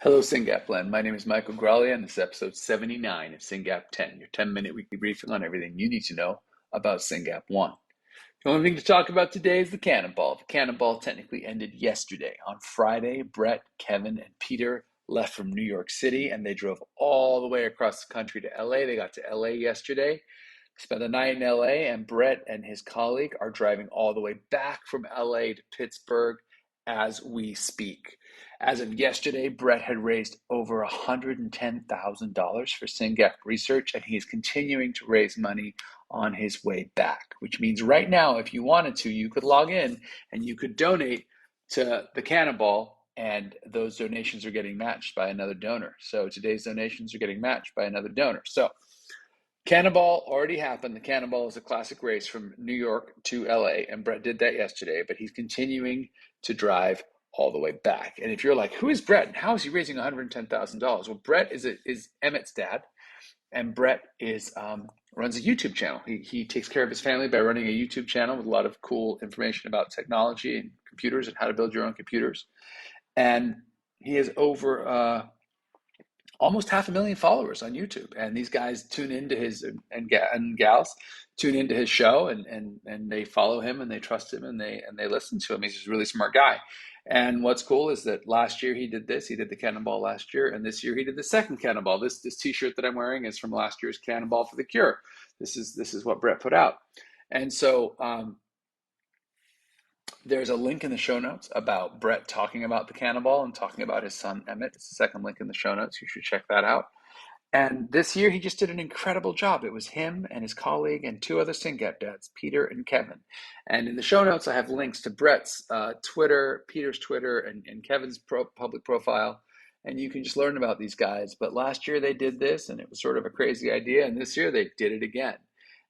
Hello, SYNGAP Blend. My name is Michael Graglia, and this is episode 79 of SYNGAP 10, your 10-minute weekly briefing on everything you need to know about SYNGAP 1. The only thing to talk about today is the Cannonball. The Cannonball technically ended yesterday. On Friday, Brett, Kevin, and Peter left from New York City, and they drove all the way across the country to LA. They got to LA yesterday, spent the night in LA, and Brett and his colleague are driving all the way back from LA to Pittsburgh as we speak. As of yesterday, Brett had raised over $110,000 for SYNGAP research, and he is continuing to raise money on his way back, which means right now, if you wanted to, you could log in and you could donate to the Cannonball, and those donations are getting matched by another donor. So today's donations are getting matched by another donor. So Cannonball already happened. The Cannonball is a classic race from New York to LA, and Brett did that yesterday, but he's continuing to drive all the way back. And if you're like, who is Brett? How is he raising $110,000? Well, Brett is Emmett's dad, and Brett runs a YouTube channel. He takes care of his family by running a YouTube channel with a lot of cool information about technology and computers and how to build your own computers. And he has over almost 500,000 followers on YouTube, and these guys tune into his and gals tune into his show, and they follow him and they trust him and they listen to him. He's a really smart guy. And what's cool is that last year he did the Cannonball last year, and this year he did the second Cannonball. This T-shirt that I'm wearing is from last year's Cannonball for the Cure. This is what Brett put out, and so there's a link in the show notes about Brett talking about the Cannonball and talking about his son Emmett. It's the second link in the show notes. You should check that out. And this year, he just did an incredible job. It was him and his colleague and two other SYNGAP dads, Peter and Kevin. And in the show notes, I have links to Brett's Twitter, Peter's Twitter, and Kevin's public profile. And you can just learn about these guys. But last year, they did this, and it was sort of a crazy idea. And this year, they did it again.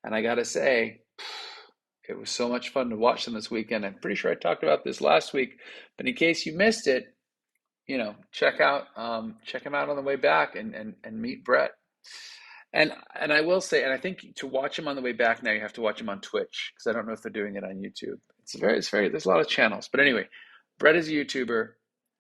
And I got to say, it was so much fun to watch them this weekend. I'm pretty sure I talked about this last week. But in case you missed it, check him out on the way back and meet Brett. And I will say, and I think to watch him on the way back now, you have to watch him on Twitch, because I don't know if they're doing it on YouTube. There's a lot of channels. But anyway, Brett is a YouTuber.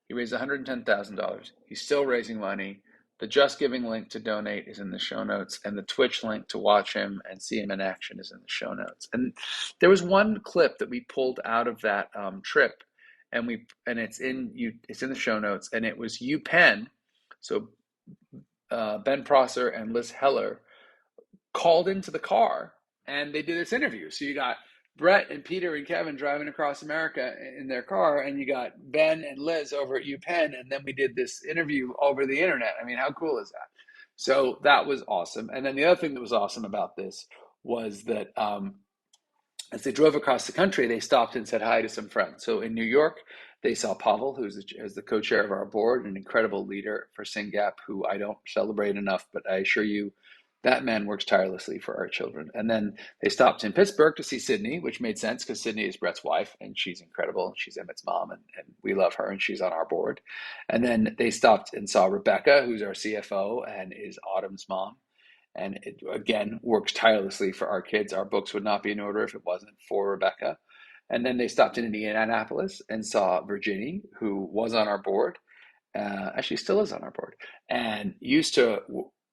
He raised $110,000. He's still raising money. The Just Giving link to donate is in the show notes, and the Twitch link to watch him and see him in action is in the show notes. And there was one clip that we pulled out of that trip, and it's in the show notes, and it was UPenn. So Ben Prosser and Liz Heller called into the car, and they did this interview. So you got Brett and Peter and Kevin driving across America in their car, and you got Ben and Liz over at UPenn, and then we did this interview over the internet. I mean, how cool is that? So that was awesome. And then the other thing that was awesome about this was that as they drove across the country, they stopped and said hi to some friends. So in New York, they saw Pavel, who's the co-chair of our board, an incredible leader for SYNGAP, who I don't celebrate enough, but I assure you that man works tirelessly for our children. And then they stopped in Pittsburgh to see Sydney, which made sense because Sydney is Brett's wife, and she's incredible. She's Emmett's mom, and we love her, and she's on our board. And then they stopped and saw Rebecca, who's our CFO and is Autumn's mom. And it, again, works tirelessly for our kids. Our books would not be in order if it wasn't for Rebecca. And then they stopped in Indianapolis and saw Virginie, who was on our board, actually still is on our board, and used to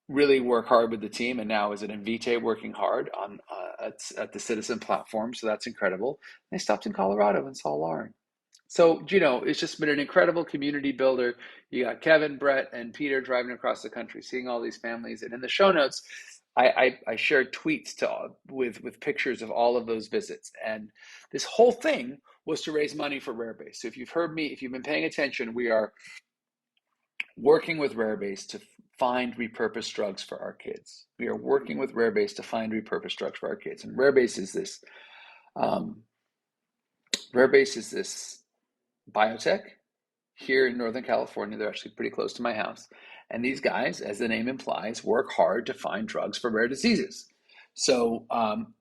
really work hard with the team, and now is at Invitae working hard on at the Citizen platform. So that's incredible. They stopped in Colorado and saw Lauren. So, it's just been an incredible community builder. You got Kevin, Brett, and Peter driving across the country, seeing all these families. And in the show notes, I shared tweets with pictures of all of those visits. And this whole thing was to raise money for RareBase. So if you've heard me, if you've been paying attention, we are working with RareBase to find repurposed drugs for our kids. We are working with RareBase to find repurposed drugs for our kids. And RareBase is this biotech here in Northern California. They're actually pretty close to my house. And these guys, as the name implies, work hard to find drugs for rare diseases. So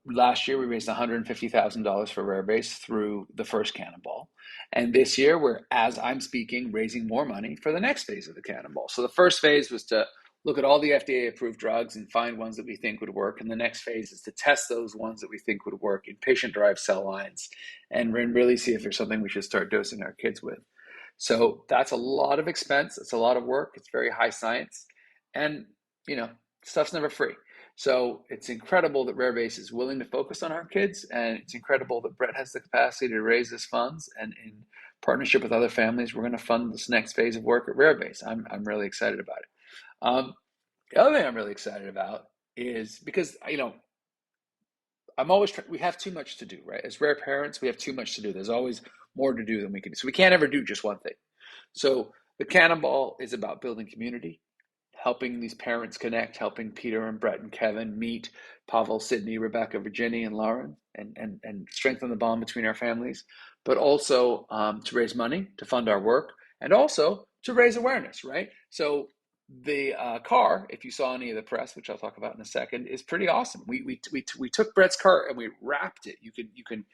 last year we raised $150,000 for RareBase through the first Cannonball. And this year we're, as I'm speaking, raising more money for the next phase of the Cannonball. So the first phase was to look at all the FDA approved drugs and find ones that we think would work. And the next phase is to test those ones that we think would work in patient-derived cell lines and really see if there's something we should start dosing our kids with. So that's a lot of expense. It's a lot of work. It's very high science. And, you know, stuff's never free. So it's incredible that RareBase is willing to focus on our kids. And it's incredible that Brett has the capacity to raise this funds. And in partnership with other families, we're going to fund this next phase of work at RareBase. I'm really excited about it. The other thing I'm really excited about is because, I'm always we have too much to do, right? As rare parents, we have too much to do. There's always more to do than we can do. So we can't ever do just one thing. So the Cannonball is about building community, helping these parents connect, helping Peter and Brett and Kevin meet Pavel, Sydney, Rebecca, Virginia, and Lauren, and strengthen the bond between our families, but also to raise money to fund our work, and also to raise awareness, right? So the car, if you saw any of the press, which I'll talk about in a second, is pretty awesome. We took Brett's car and we wrapped it. You can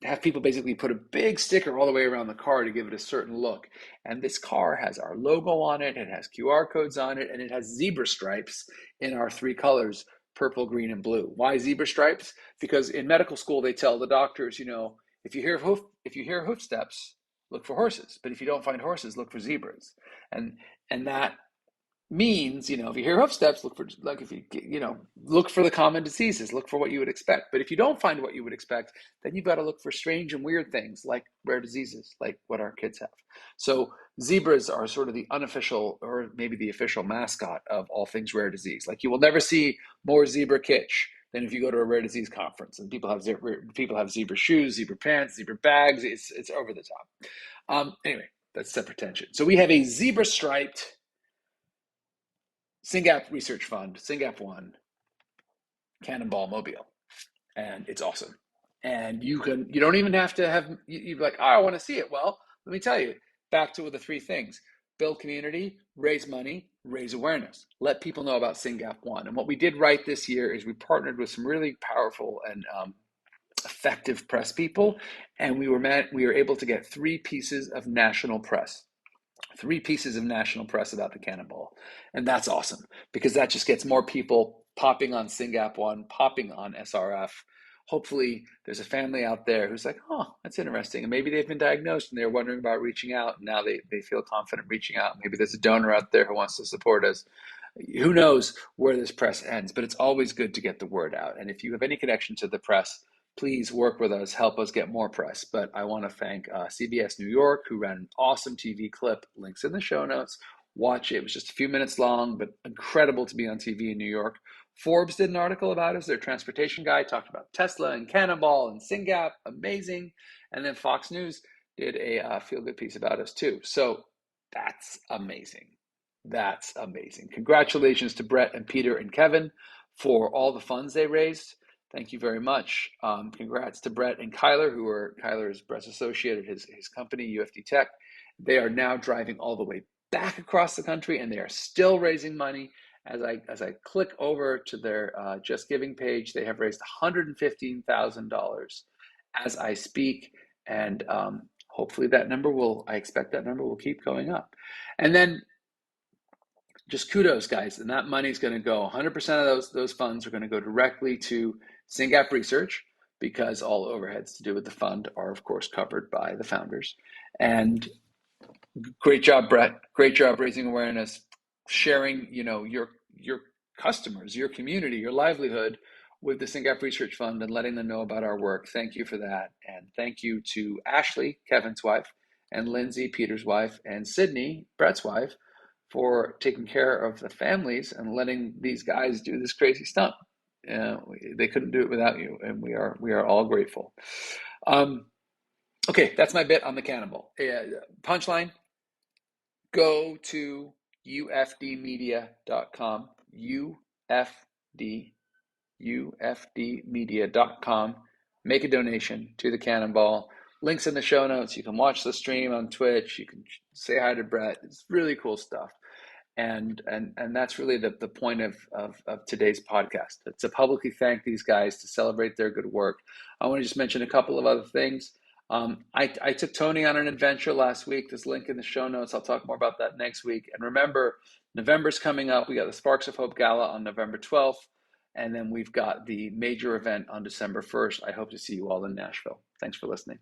have people basically put a big sticker all the way around the car to give it a certain look. And this car has our logo on it, it has QR codes on it, and it has zebra stripes in our three colors, purple, green, and blue. Why zebra stripes? Because in medical school they tell the doctors, if you hear hoof steps, look for horses. But if you don't find horses, look for zebras. And that means, if you hear hoof steps, look for, like, if look for the common diseases, look for what you would expect. But if you don't find what you would expect, then you've got to look for strange and weird things like rare diseases, like what our kids have. So zebras are sort of the unofficial, or maybe the official mascot of all things rare disease. Like, you will never see more zebra kitsch than if you go to a rare disease conference and people have zebra shoes, zebra pants, zebra bags. It's over the top. Anyway, that's separate tension. So we have a zebra striped SYNGAP Research Fund, SYNGAP 1, Cannonball Mobile, and it's awesome. And you don't even have to have, you're like, oh, I want to see it. Well, let me tell you, back to the three things: build community, raise money, raise awareness. Let people know about SYNGAP 1. And what we did right this year is we partnered with some really powerful and effective press people, and we were able to get three pieces of national press about the Cannonball. And that's awesome, because that just gets more people popping on SYNGAP 1, popping on SRF. Hopefully there's a family out there who's like, oh, that's interesting. And maybe they've been diagnosed and they're wondering about reaching out. And now they feel confident reaching out. Maybe there's a donor out there who wants to support us. Who knows where this press ends, but it's always good to get the word out. And if you have any connection to the press, please work with us, help us get more press. But I want to thank CBS New York, who ran an awesome TV clip. Links in the show notes. Watch it. It was just a few minutes long, but incredible to be on TV in New York. Forbes did an article about us. Their transportation guy talked about Tesla and Cannonball and SYNGAP. Amazing. And then Fox News did a feel-good piece about us too. So that's amazing. That's amazing. Congratulations to Brett and Peter and Kevin for all the funds they raised. Thank you very much. Congrats to Brett and Kyler, Kyler is Brett's associate at his company, UFD Tech. They are now driving all the way back across the country, and they are still raising money. As I click over to their Just Giving page, they have raised $115,000 as I speak, and hopefully I expect that number will keep going up. And then just kudos, guys, and that money is going to go, 100% of those funds are going to go directly to SYNGAP Research, because all overheads to do with the fund are, of course, covered by the founders. And great job, Brett. Great job raising awareness, sharing, your customers, your community, your livelihood with the SYNGAP Research Fund, and letting them know about our work. Thank you for that. And thank you to Ashley, Kevin's wife, and Lindsay, Peter's wife, and Sydney, Brett's wife, for taking care of the families and letting these guys do this crazy stunt. They couldn't do it without you, and we are all grateful. Okay, that's my bit on the Cannonball. Punchline: go to ufdmedia.com, ufdmedia.com, make a donation to the Cannonball. Links in the show notes. You can watch the stream on Twitch. You can say hi to Brett. It's really cool stuff. And that's really the point of today's podcast. To publicly thank these guys, to celebrate their good work. I want to just mention a couple of other things. I took Tony on an adventure last week. There's a link in the show notes. I'll talk more about that next week. And remember, November's coming up. We got the Sparks of Hope Gala on November 12th. And then we've got the major event on December 1st. I hope to see you all in Nashville. Thanks for listening.